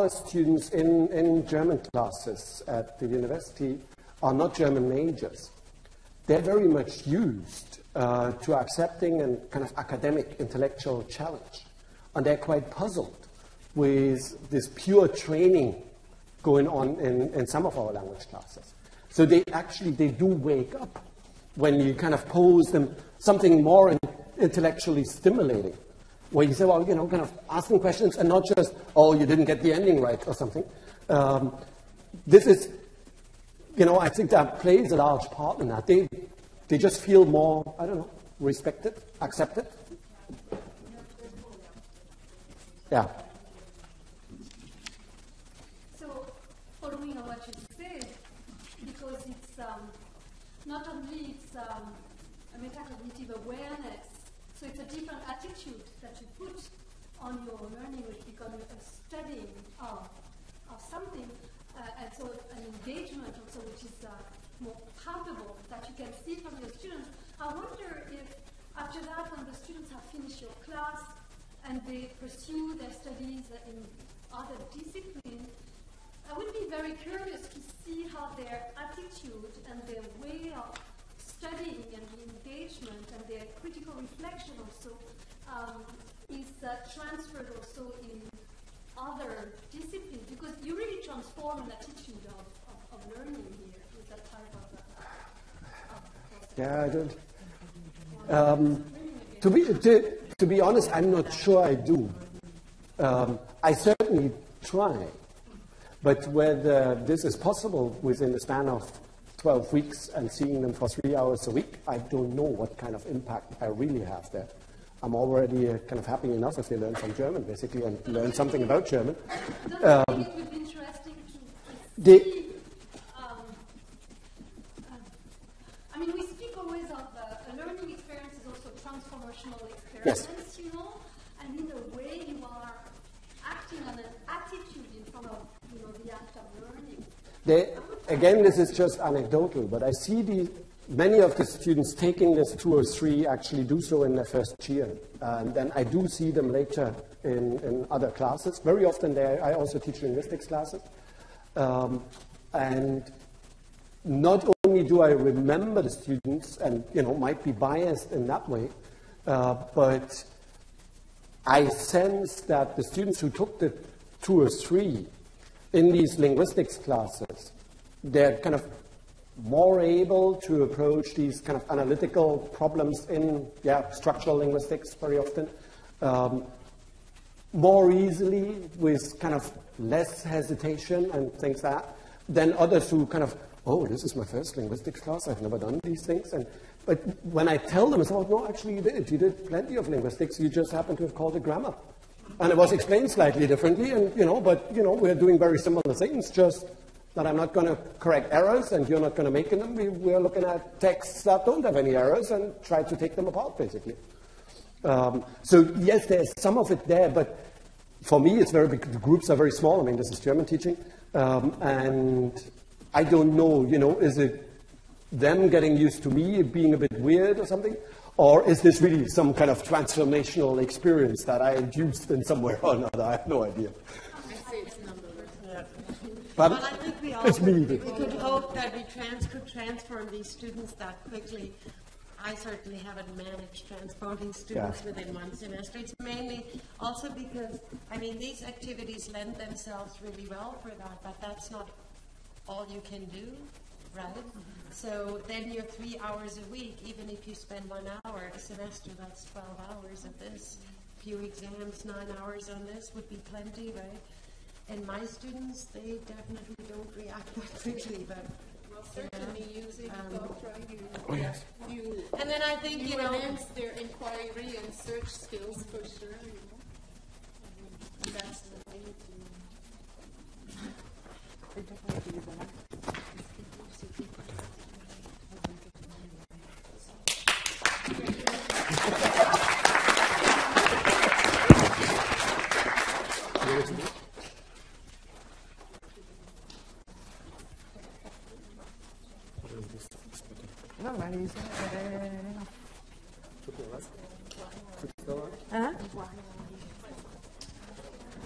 students in German classes at the university are not German majors. They're very much used to accepting a kind of academic intellectual challenge. And they're quite puzzled with this pure training going on in some of our language classes. So they do wake up when you kind of pose them something more intellectually stimulating, where you say, well, you know, kind of asking questions and not just, oh, you didn't get the ending right or something. This is, you know, I think that plays a large part in that. They just feel more, I don't know, respected, accepted. Yeah. So, following on what you said, because it's not only it's a metacognitive awareness, so it's a different attitude that you put on your learning, which becomes a studying of something, and so an engagement also, which is more palpable, that you can see from your students. I wonder if after that, when the students have finished your class and they pursue their studies in other disciplines, I would be very curious to see how their attitude and their way of studying and the engagement and their critical reflection also is transferred also in other disciplines, because you really transform an attitude of learning here with that type of process. Yeah, I don't. To be honest, I'm not sure I do. I certainly try. But whether this is possible within the span of 12 weeks and seeing them for 3 hours a week, I don't know what kind of impact I really have there. I'm already kind of happy enough if they learn some German, basically, and learn something about German. Don't you think it would be interesting to see? I mean, we speak always of a learning experience is also a transformational experience, yes. You know, and in a way you are acting on an attitude in front of, you know, the act of learning. Again, this is just anecdotal, but I see many of the students taking this 2 or 3 actually do so in their first year. And then I do see them later in other classes. Very often I also teach linguistics classes. And not only do I remember the students and, you know, might be biased in that way, but I sense that the students who took the 2 or 3 in these linguistics classes, they're kind of more able to approach these kind of analytical problems in structural linguistics very often, more easily with kind of less hesitation and things like that, than others who kind of, oh, this is my first linguistics class, I've never done these things. But when I tell them, it's like, no, actually you did. You did plenty of linguistics, you just happen to have called it grammar. And it was explained slightly differently, and, you know, but, you know, we're doing very similar things, just that I'm not going to correct errors and you're not going to make them. We're looking at texts that don't have any errors and try to take them apart, basically. So, yes, there's some of it there, but for me, it's very big. The groups are very small. I mean, this is German teaching. And I don't know, you know, is it them getting used to me being a bit weird or something? Or is this really some kind of transformational experience that I induced in some way or another? I have no idea. But I think we could hope that we could transform these students that quickly. I certainly haven't managed transporting students within 1 semester. It's mainly also because, I mean, these activities lend themselves really well for that, but that's not all you can do, right? So then you're 3 hours a week, even if you spend 1 hour a semester, that's 12 hours of this. Few exams, 9 hours on this would be plenty, right? And my students, they definitely don't react that quickly, but certainly using you and then I think you know enhance their inquiry and search skills for sure. You know, that's the thing.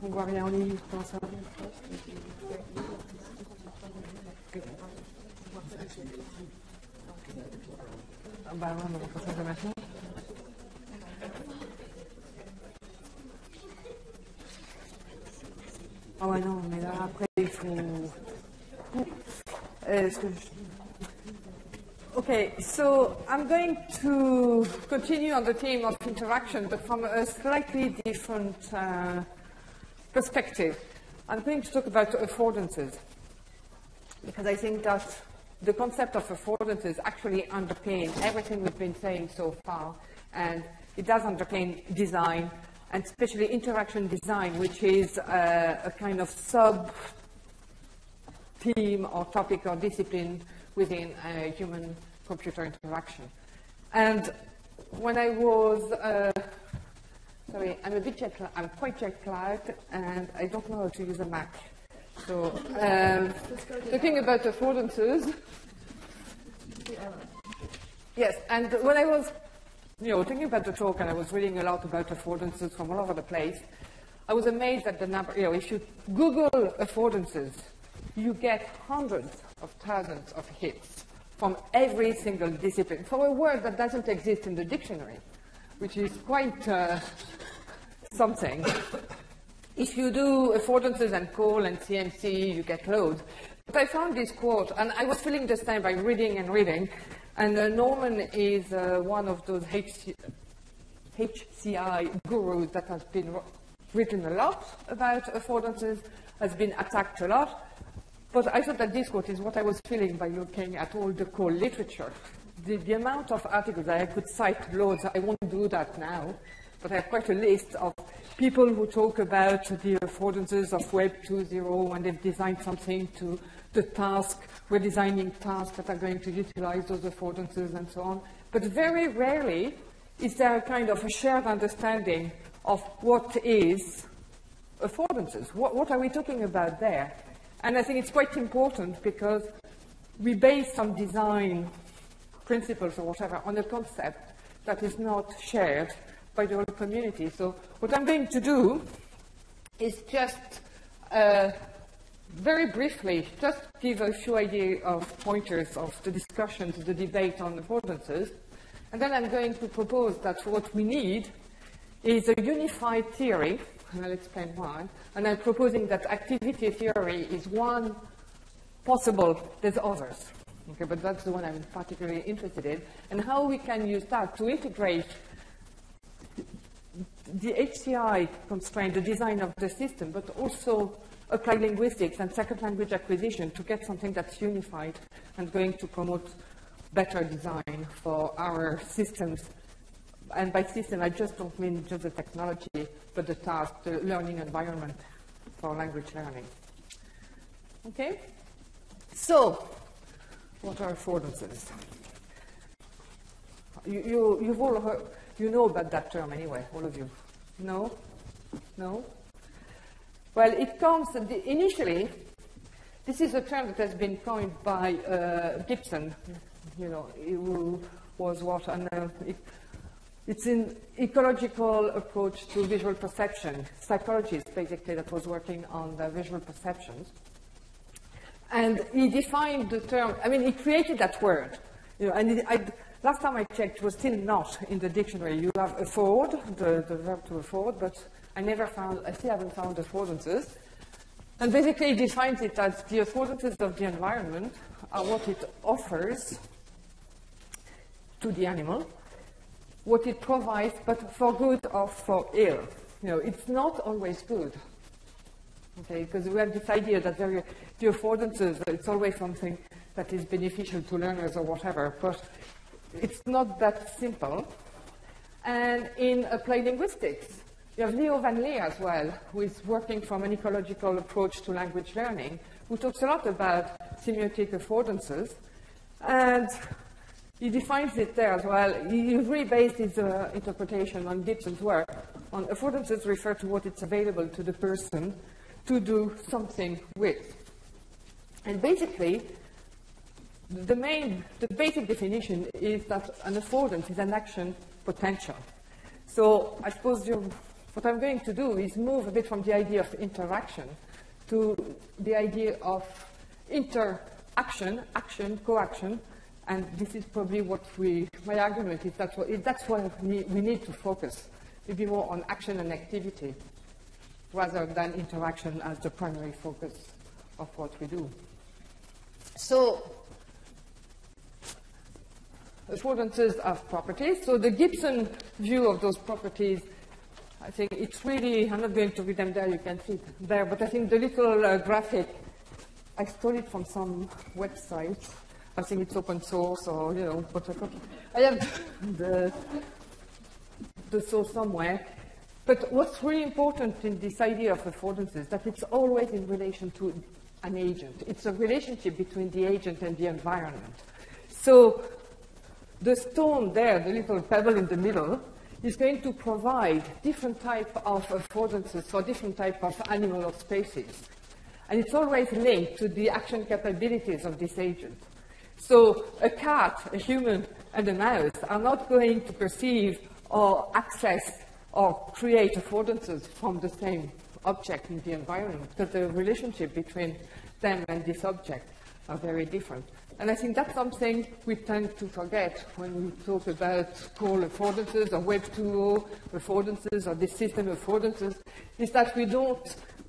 On voit rien en ligne, je pense. Bah ouais, on va faire ça maintenant. Ah ouais, non, mais là, après, il faut... Okay, so I'm going to continue on the theme of interaction, but from a slightly different perspective. I'm going to talk about affordances, because I think that the concept of affordances actually underpins everything we've been saying so far, and it does underpin design, and especially interaction design, which is a kind of sub-theme or topic or discipline within human-computer interaction. And when I was, sorry, I'm quite jet-lagged, and I don't know how to use a Mac. So, talking about affordances, yes, and when I was, thinking about the talk, and I was reading a lot about affordances from all over the place, I was amazed at the number. If you Google affordances, you get hundreds of thousands of hits from every single discipline for a word that doesn't exist in the dictionary, which is quite something. If you do affordances and call and CMC, you get loads. But I found this quote, and I was feeling the same by reading and reading, and Norman is one of those HCI gurus that has been written a lot about affordances, has been attacked a lot. But I thought that this quote is what I was feeling by looking at all the call literature. The amount of articles, I could cite loads, I won't do that now, but I have quite a list of people who talk about the affordances of Web 2.0 when they've designed something to the task. We're designing tasks that are going to utilize those affordances and so on. But very rarely is there a kind of a shared understanding of what is affordances. What are we talking about there? And I think it's quite important because we base some design principles or whatever on a concept that is not shared by the whole community. So what I'm going to do is just very briefly just give a few ideas of pointers of the discussions, the debate on affordances, and then I'm going to propose that what we need is a unified theory, and I'll explain why, and I'm proposing that activity theory is one possible, there's others, okay, but that's the one I'm particularly interested in, and how we can use that to integrate the HCI constraint, the design of the system, but also apply linguistics and second language acquisition to get something that's unified and going to promote better design for our systems. And by system, I just don't mean just the technology, but the task, the learning environment for language learning. Okay? So, what are affordances? You've all heard, you know about that term anyway, all of you. No? No? Well, it comes, initially, this is a term that has been coined by Gibson, who was what, and it's an ecological approach to visual perception. Psychologist, basically, that was working on the visual perceptions. And he defined the term, he created that word. And last time I checked, it was still not in the dictionary. You have afford, the verb to afford, but I still haven't found affordances. And basically, he defines it as the affordances of the environment are what it offers to the animal, what it provides, but for good or for ill. It's not always good. Okay, because we have this idea that the affordances, it's always something that is beneficial to learners or whatever, but it's not that simple. And in applied linguistics, you have Leo Van Lee as well, who is working from an ecological approach to language learning, who talks a lot about semiotic affordances, and he defines it there as well. He really based his interpretation on Gibson's work. On affordances refer to what is available to the person to do something with. And basically, the basic definition is that an affordance is an action potential. So I suppose what I'm going to do is move a bit from the idea of interaction to the idea of interaction, action, co-action, and this is probably what my argument is that's why we need to focus, maybe more on action and activity, rather than interaction as the primary focus of what we do. So, affordances have properties. So the Gibson view of those properties, I think it's really, I'm not going to read them there, you can see it there, but I think the little graphic, I stole it from some website. I think it's open source or, you know, but I have the source somewhere. But what's really important in this idea of affordances is that it's always in relation to an agent. It's a relationship between the agent and the environment. So the stone there, the little pebble in the middle, is going to provide different type of affordances for different type of animal or species. And it's always linked to the action capabilities of this agent. So a cat, a human, and a mouse are not going to perceive or access or create affordances from the same object in the environment, because the relationship between them and this object are very different. And I think that's something we tend to forget when we talk about core affordances or Web 2.0 affordances or this system affordances, is that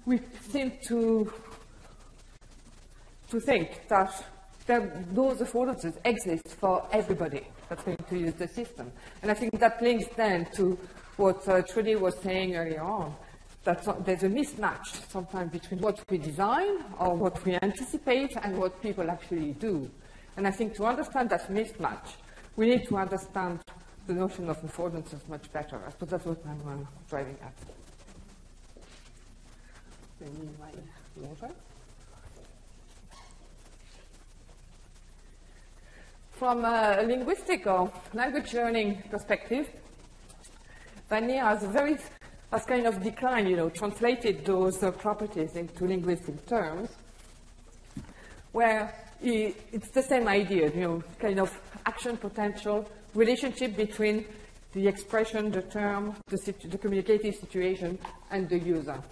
we seem to think that those affordances exist for everybody that's going to use the system. And I think that links then to what Trudy was saying earlier on, that there's a mismatch sometimes between what we design or what we anticipate and what people actually do. And I think to understand that mismatch, we need to understand the notion of affordances much better. I suppose that's what I'm driving at. Maybe my water. From a linguistic or language learning perspective, Vanier has kind of declined, translated those properties into linguistic terms, where it's the same idea, kind of action potential, relationship between the expression, the term, the communicative situation, and the user.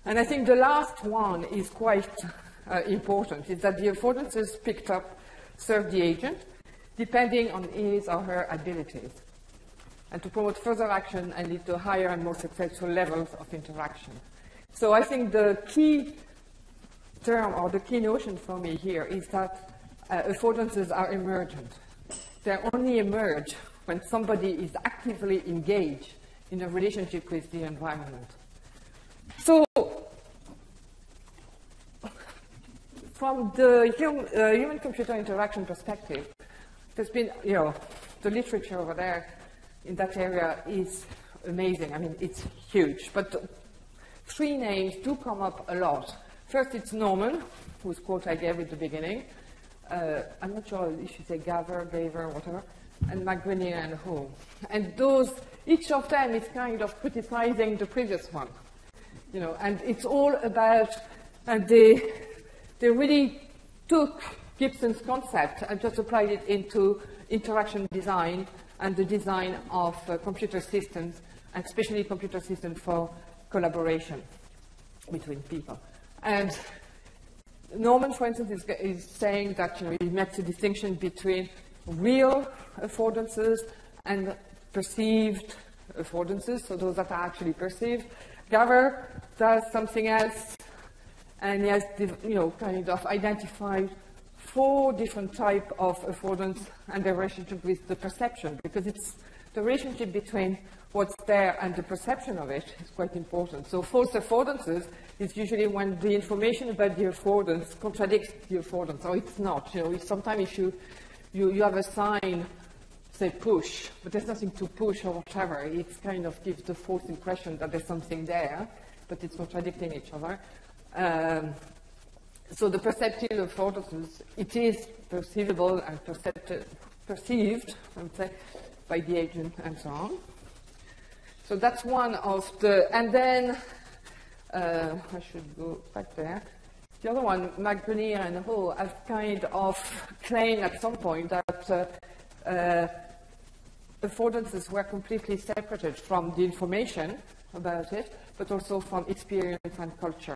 And I think the last one is quite important, is that the affordances picked up serve the agent, depending on his or her abilities, and to promote further action and lead to higher and more successful levels of interaction. So I think the key term or the key notion for me here is that affordances are emergent. They only emerge when somebody is actively engaged in a relationship with the environment. So, from the human-computer interaction perspective, there's been, the literature over there in that area is amazing. I mean, it's huge. But three names do come up a lot. First, it's Norman, whose quote I gave at the beginning. I'm not sure if you say Gaver, whatever, and McGrenier and Ho. And those, each of them is kind of criticizing the previous one. And it's all about, and they really took Gibson's concept and just applied it into interaction design and the design of computer systems, and especially computer systems for collaboration between people. And Norman, for instance, is saying that he makes a distinction between real affordances and perceived affordances, so those that are actually perceived. Gaver does something else, and he has, kind of identified 4 different types of affordance and their relationship with the perception, because it's the relationship between what's there and the perception of it is quite important. So false affordances is usually when the information about the affordance contradicts the affordance, or it's not. Sometimes if you have a sign, say push, but there's nothing to push or whatever, it kind of gives the false impression that there's something there, but it's contradicting each other. So the perceptual affordances, it is perceivable and perceived, I would say, by the agent and so on. So that's one of the, and then, I should go back there. The other one, McGrenier and Ho, have kind of claimed at some point that affordances were completely separated from the information about it, but also from experience and culture.